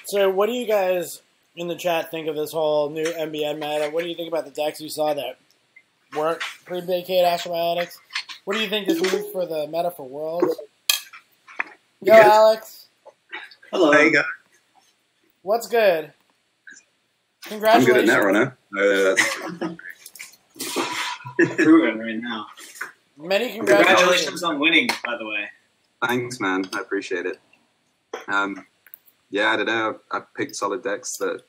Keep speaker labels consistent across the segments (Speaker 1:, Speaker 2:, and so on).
Speaker 1: So, what do you guys in the chat think of this whole new MBN meta? What do you think about the decks you saw that weren't pre-vacate Astrobiotics? What do you think this means for the meta for Worlds? Yo,
Speaker 2: Good.
Speaker 1: Alex.
Speaker 2: Hello. Hey, guys.
Speaker 1: What's good?
Speaker 2: I'm
Speaker 1: Congratulations.
Speaker 2: good at Netrunner.
Speaker 3: Proven right now.
Speaker 1: Many congratulations
Speaker 3: on winning, by the way.
Speaker 2: Thanks, man. I appreciate it. Yeah, I don't know. I picked solid decks that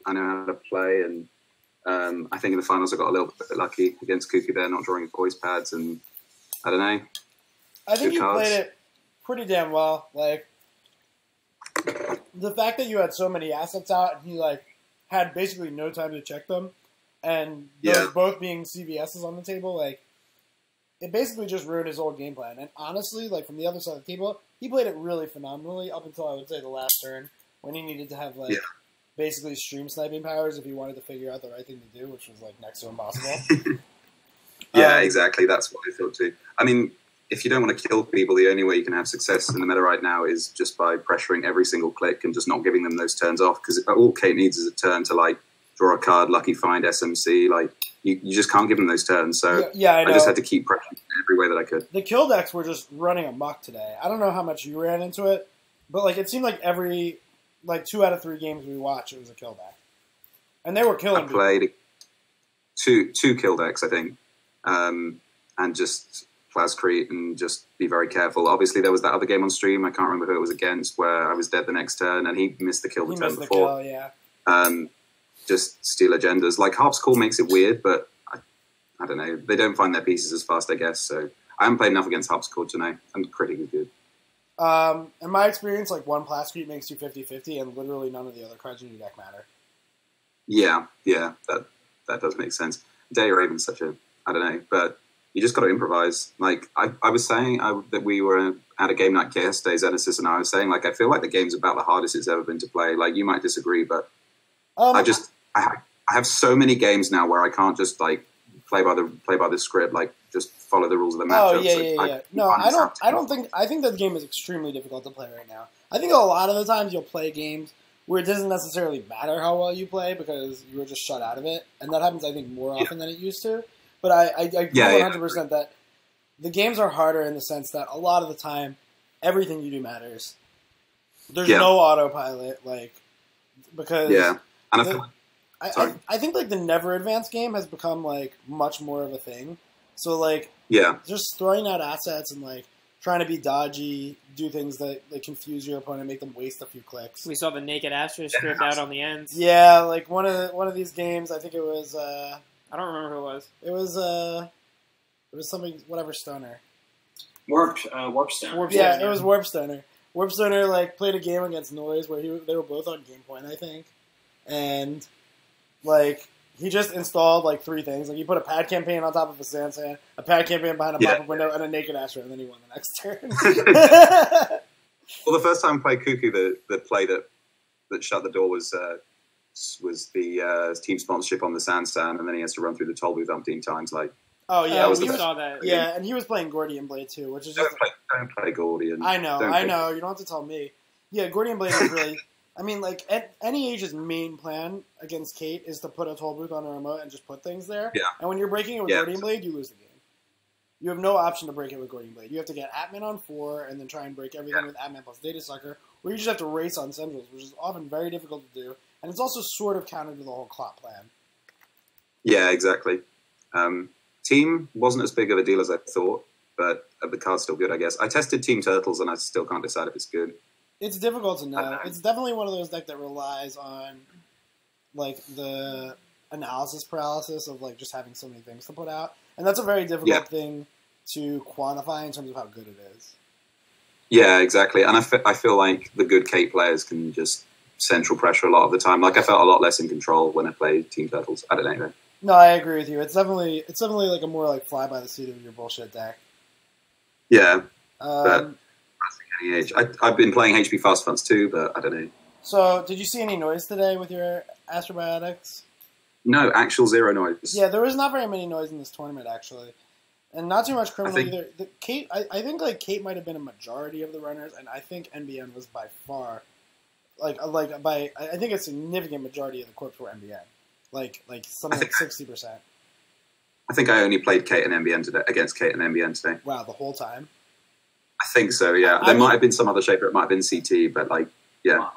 Speaker 2: I know how to play, and I think in the finals I got a little bit lucky against Cuckoo there, not drawing voice pads, and I don't know.
Speaker 1: I think
Speaker 2: Good
Speaker 1: you
Speaker 2: cards.
Speaker 1: played it pretty damn well. Like, the fact that you had so many assets out and he, like, had basically no time to check them, and those both being CVSs on the table, like, it basically just ruined his whole game plan. And honestly, like, from the other side of the table, he played it really phenomenally up until, I would say, the last turn, when he needed to have, like, basically stream sniping powers if he wanted to figure out the right thing to do, which was, like, next to impossible.
Speaker 2: Yeah, exactly. That's what I thought too. I mean, if you don't want to kill people, the only way you can have success in the meta right now is just by pressuring every single click and just not giving them those turns off. Because all Kate needs is a turn to, like, draw a card, lucky find, SMC. Like, you just can't give them those turns. So
Speaker 1: yeah, I know.
Speaker 2: I just had to keep pressuring every way that I could.
Speaker 1: The kill decks were just running amok today. I don't know how much you ran into it, but, like, it seemed like every, like, 2 out of 3 games we watched, it was a kill deck. And they were killing
Speaker 2: I played two kill decks, I think. And just Plascrete and just be very careful. Obviously, there was that other game on stream, I can't remember who it was against, where I was dead the next turn, and he missed the kill the turn before.
Speaker 1: He missed the kill, yeah.
Speaker 2: Just steal agendas. Like, Harp's Call makes it weird, but I don't know. They don't find their pieces as fast, I guess. So I haven't played enough against Harp's Call tonight. I'm critically good.
Speaker 1: In my experience, like, one Plascrete makes you 50-50, and literally none of the other cards in your deck matter.
Speaker 2: Yeah, that does make sense. Day Raven's such a, I don't know, but you just got to improvise. Like, I was saying that we were at a game night yesterday, Zenesis, and I was saying, like, I feel like the game's about the hardest it's ever been to play. Like, you might disagree, but I have so many games now where I can't just, like, play by the script, like, just follow the rules of the matchup.
Speaker 1: Oh, yeah. No, I think that the game is extremely difficult to play right now. I think a lot of the times you'll play games where it doesn't necessarily matter how well you play because you were just shut out of it. And that happens, I think, more often than it used to. But I agree 100% that the games are harder in the sense that a lot of the time, everything you do matters. There's no autopilot, like, because...
Speaker 2: Yeah, and
Speaker 1: I think, like, the Never Advance game has become, like, much more of a thing. So, like, just throwing out assets and, like, trying to be dodgy, do things that, like, confuse your opponent, make them waste a few clicks.
Speaker 4: We saw the Naked Astro script out on the ends.
Speaker 1: Yeah, like, one of these games, I think it was...
Speaker 4: I don't remember who it was.
Speaker 1: It was something, whatever Stoner.
Speaker 3: Warpstone.
Speaker 1: Yeah, it was Warpstoner. Warpstoner, like, played a game against Noise where they were both on game point, I think. And, like, he just installed, like, 3 things. Like, he put a pad campaign on top of a Sansan, a pad campaign behind a pop-up window, and a Naked Astro, and then he won the next turn.
Speaker 2: Well, the first time I played Cuckoo, the play that shut the door was the team sponsorship on the Sansan, and then he has to run through the toll booth umpteen times. Like,
Speaker 1: oh yeah,
Speaker 4: we saw that.
Speaker 1: Yeah, and he was playing Gordian Blade too, which is just
Speaker 2: don't play Gordian.
Speaker 1: I know. You don't have to tell me. Yeah, Gordian Blade is really. I mean, like, any Age's main plan against Kate is to put a toll booth on a remote and just put things there.
Speaker 2: Yeah.
Speaker 1: And when you're breaking it with Gordian Blade, you lose the game. You have no option to break it with Gordian Blade. You have to get Atman on 4 and then try and break everything with Atman plus Data Sucker, or you just have to race on Centrals, which is often very difficult to do. And it's also sort of counter to the whole clock plan.
Speaker 2: Yeah, exactly. Team wasn't as big of a deal as I thought, but the card's still good, I guess. I tested Team Turtles, and I still can't decide if it's good.
Speaker 1: It's difficult to know. It's definitely one of those decks that relies on, like, the analysis paralysis of, like, just having so many things to put out. And that's a very difficult thing to quantify in terms of how good it is.
Speaker 2: Yeah, exactly. And I feel like the good Kate players can just central pressure a lot of the time. Like, I felt a lot less in control when I played Team Turtles. I don't know. Though.
Speaker 1: No, I agree with you. It's definitely like a more, like, fly by the seat of your bullshit deck.
Speaker 2: Yeah. But I've been playing HP Fast Funds too, but I don't know.
Speaker 1: So, did you see any noise today with your Astrobiotics?
Speaker 2: No, actual zero noise.
Speaker 1: Yeah, there was not very many noise in this tournament, actually. And not too much criminal either. Kate, I think, like, Kate might have been a majority of the runners, and I think NBN was by far by I think a significant majority of the corps were NBN, like something like 60%.
Speaker 2: I think I only played Kate and NBN today against Kate and NBN today.
Speaker 1: Wow, the whole time.
Speaker 2: I think so. Yeah, there might have been some other shaper. It might have been CT, but like, yeah.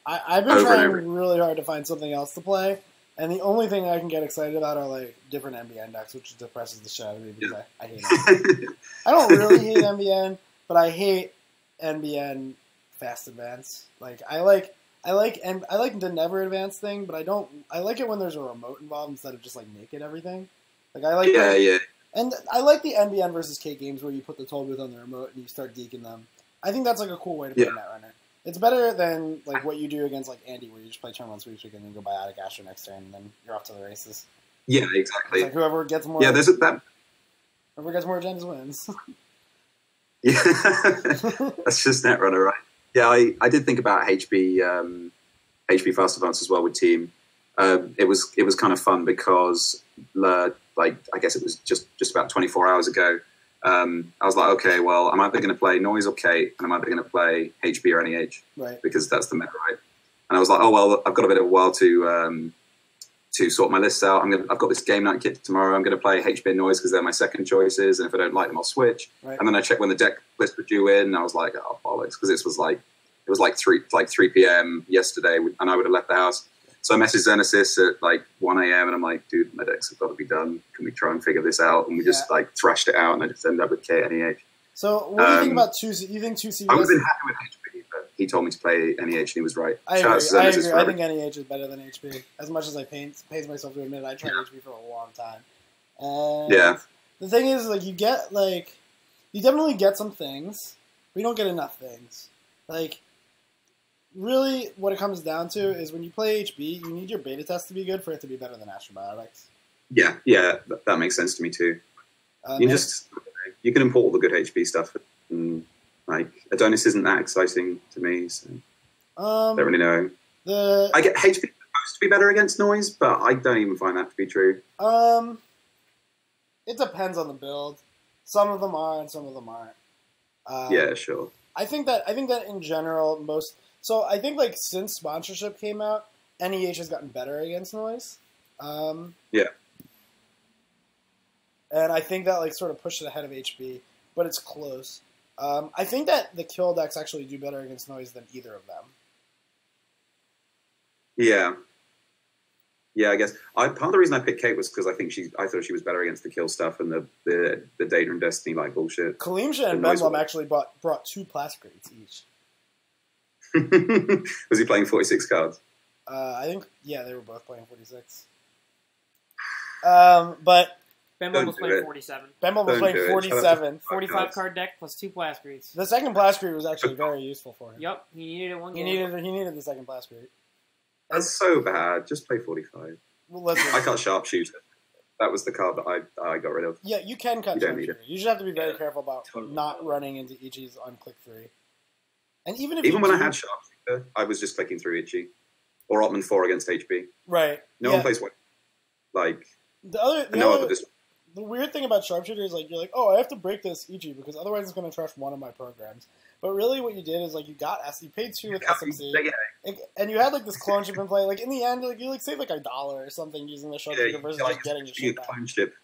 Speaker 1: I've been trying really hard to find something else to play, and the only thing I can get excited about are like different NBN decks, which depresses the shit out of me because I hate NBN. I don't really hate NBN, but I hate NBN fast advance. Like I like the never advance thing, but I like it when there's a remote involved instead of just like naked everything. Like I like and I like the NBN versus K games where you put the toll booth on the remote and you start deking them. I think that's like a cool way to play Netrunner. It's better than like what you do against like Andy, where you just play turn 1 sweepstake and then go buy out a Astro next turn, and then you're off to the races.
Speaker 2: Yeah, exactly.
Speaker 1: It's like whoever gets more.
Speaker 2: Yeah,
Speaker 1: whoever gets more agendas wins.
Speaker 2: Yeah, that's just Netrunner, right? Yeah, I did think about HB Fast Advance as well with Team. It was kind of fun because like I guess it was just about 24 hours ago. I was like, okay, well, I'm either going to play Noise or Kate, and I'm either going to play HB or NEH,
Speaker 1: right? Because
Speaker 2: that's the meta, right? And I was like, oh well, I've got a bit of a while to sort my lists out. I've got this game night kit tomorrow. I'm going to play HB and Noise because they're my second choices, and if I don't like them, I'll switch.
Speaker 1: Right.
Speaker 2: And then I checked when the deck list were due in, and I was like, oh bollocks, because it was like 3 p.m. yesterday, and I would have left the house. So I messaged Genesis at like 1 a.m. and I'm like, dude, my decks have got to be done. Can we try and figure this out? And we just like thrashed it out, and I just ended up with K and NEH.
Speaker 1: So what do you think about two? You think 2 CVS?
Speaker 2: I would have been happy with HB, but he told me to play NEH, and he was right.
Speaker 1: I agree. I think NEH is better than HB. As much as I pains myself to admit it, I tried HB for a long time. And the thing is, like, you definitely get some things, but you don't get enough things. Like, really, what it comes down to is when you play HB, you need your beta test to be good for it to be better than Astrobiotics.
Speaker 2: Yeah, that makes sense to me too. You can import all the good HB stuff. And, like, Adonis isn't that exciting to me, so don't really know. I get HB supposed to be better against Noise, but I don't even find that to be true.
Speaker 1: It depends on the build. Some of them are, and some of them aren't.
Speaker 2: Yeah, sure.
Speaker 1: I think that in general, So I think, like, since sponsorship came out, NEH has gotten better against Noise.
Speaker 2: Yeah.
Speaker 1: And I think that, like, sort of pushed it ahead of HB, but it's close. I think that the kill decks actually do better against Noise than either of them.
Speaker 2: Yeah. Yeah, I guess. Part of the reason I picked Kate was because I thought she was better against the kill stuff and the Data and Destiny, like, bullshit.
Speaker 1: Kalimsha and Bemblem actually brought 2 Plascrates each.
Speaker 2: Was he playing 46 cards?
Speaker 1: I think, yeah, they were both playing 46. But
Speaker 4: Bemblem was playing 47.
Speaker 1: Bemblem was playing 47.
Speaker 4: 45 card deck plus 2 Plascrates.
Speaker 1: The second Plascrete was actually very useful for him.
Speaker 4: Yep, he needed it one game.
Speaker 1: He needed the second Plascrete.
Speaker 2: That's so bad. Just play 45.
Speaker 1: Well, listen,
Speaker 2: I cut Sharpshooter. That was the card that I got rid of.
Speaker 1: Yeah, you can cut Sharpshooter. You just have to be very careful about not running into Ichis on click 3. And even when
Speaker 2: I had Sharpshooter, I was just clicking through Ichi. Or Ottoman 4 against HB.
Speaker 1: Right.
Speaker 2: No one plays what. Like,
Speaker 1: the weird thing about Sharpshooter is, like, you're like, oh, I have to break this Ichi because otherwise it's going to trash one of my programs. But really what you did is, like, you paid 2 with SMC, and you had, like, this clone ship in play. Like, in the end, like, you, like, saved, like, $1 or something using the Sharpshooter versus just getting your shit back.
Speaker 2: Clone ship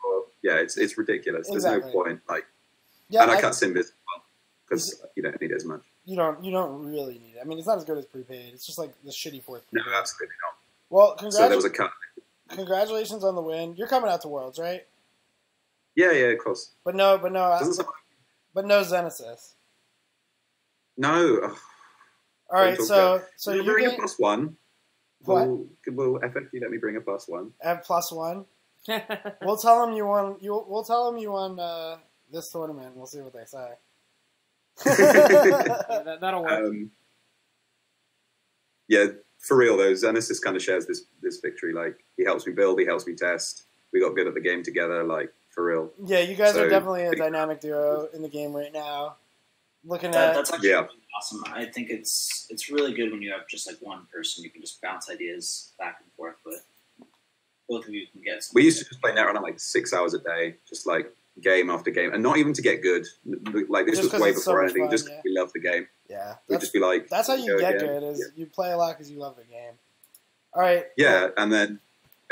Speaker 2: it's ridiculous.
Speaker 1: Exactly.
Speaker 2: There's no point. Like, and I cut Simbis as well because you don't need it as much.
Speaker 1: You don't really need it. I mean, it's not as good as prepaid. It's just, like, the shitty 4th prepaid.
Speaker 2: No, absolutely not.
Speaker 1: Well,
Speaker 2: so there was a cut.
Speaker 1: Congratulations on the win. You're coming out to Worlds, right?
Speaker 2: Yeah, of course.
Speaker 1: But no Genesis.
Speaker 2: No.
Speaker 1: All right, so
Speaker 2: you bring a +1.
Speaker 1: What?
Speaker 2: Will FFG let me bring a +1?
Speaker 1: Have +1. We'll tell them you won. We'll tell them you won this tournament. And we'll see what they say.
Speaker 4: Yeah, that'll work.
Speaker 2: Yeah, for real though, Genesis kind of shares this victory. Like, he helps me build, he helps me test. We got good at the game together. Like, for real.
Speaker 1: Yeah, you guys are definitely a dynamic duo in the game right now.
Speaker 3: That's actually really awesome. I think it's really good when you have just like one person you can just bounce ideas back and forth with. Both of you can get something.
Speaker 2: We used to just play Netrunner like 6 hours a day, just like game after game, and not even to get good. Like, this was way before anything. Just we love the game.
Speaker 1: Yeah. Yeah,
Speaker 2: we'd just be like,
Speaker 1: that's how you get
Speaker 2: again.
Speaker 1: good. Is you play a lot because you love the game. All right.
Speaker 2: Yeah, and then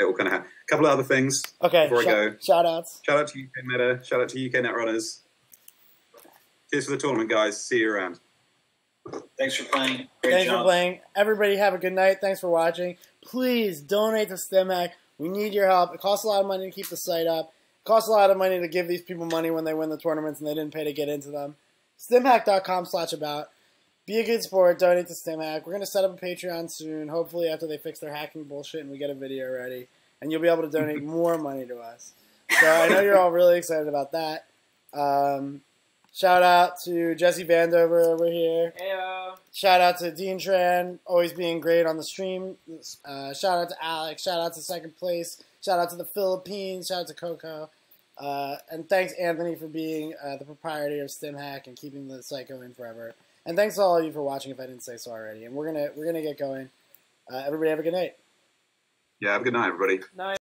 Speaker 2: it will kind of have a couple of other things.
Speaker 1: Okay.
Speaker 2: Before I go,
Speaker 1: shout outs.
Speaker 2: Shout out to UK Meta. Shout out to UK Netrunners. Cheers for the tournament, guys. See you around.
Speaker 3: Thanks for playing. Great
Speaker 1: Thanks
Speaker 3: job.
Speaker 1: for playing. Everybody have a good night. Thanks for watching. Please donate to StimHack. We need your help. It costs a lot of money to keep the site up. It costs a lot of money to give these people money when they win the tournaments and they didn't pay to get into them. StimHack.com/about. Be a good sport. Donate to StimHack. We're going to set up a Patreon soon, hopefully after they fix their hacking bullshit and we get a video ready. And you'll be able to donate more money to us. So I know you're all really excited about that. Shout out to Jesse Vandover over here.
Speaker 4: Heyo.
Speaker 1: Shout out to Dean Tran, always being great on the stream. Shout out to Alex. Shout out to second place. Shout out to the Philippines. Shout out to Coco. And thanks, Anthony, for being the proprietor of StimHack and keeping the site going forever. And thanks to all of you for watching, if I didn't say so already. And we're gonna get going. Everybody have a good night.
Speaker 2: Yeah, have a good night, everybody.
Speaker 4: Night.